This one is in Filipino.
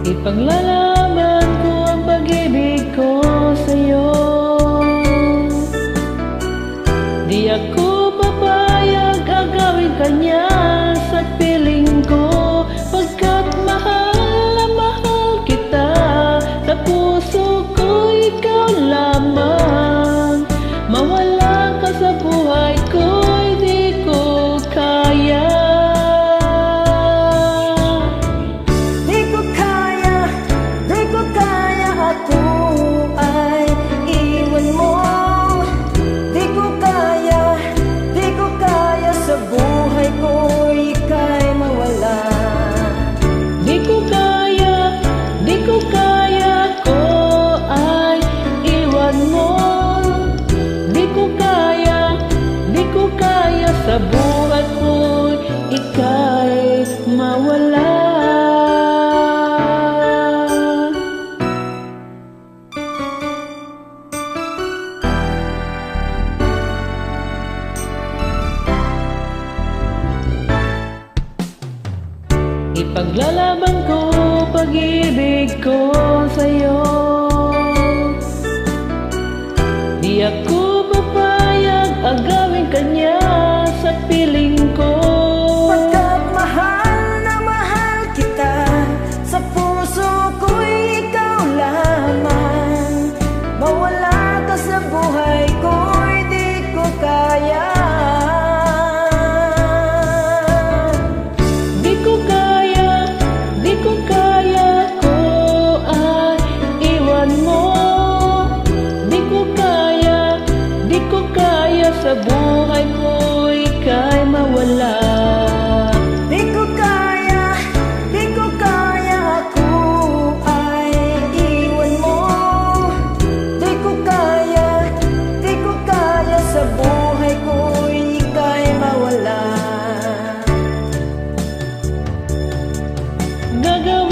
Ipaglalaban ko ang pag-ibig ko sa'yo. Di ako papayag agawin kanya sa piling ko, pagkat mahal na mahal kita. Sa puso ko ikaw lamang. Mawala ka sa buhay ko, hindi ko kaya. Sa buhay ko'y ika'y mawala. Ipaglalaban ko pag-ibig ko sa'yo. Di ako papayag agawin kanya sa piling ko, pagkat mahal na mahal kita. Sa puso ko'y ikaw lamang. Mawala ka sa buhay ko'y di ko kaya. Di ko kaya, di ko kaya ko ay iwan mo. Di ko kaya, di ko kaya sa buhay ko ika'y mawala. Di ko kaya, di ko kaya ako ay iwan mo. Di ko kaya, di ko kaya sa buhay ko ika'y mawala. Gagawin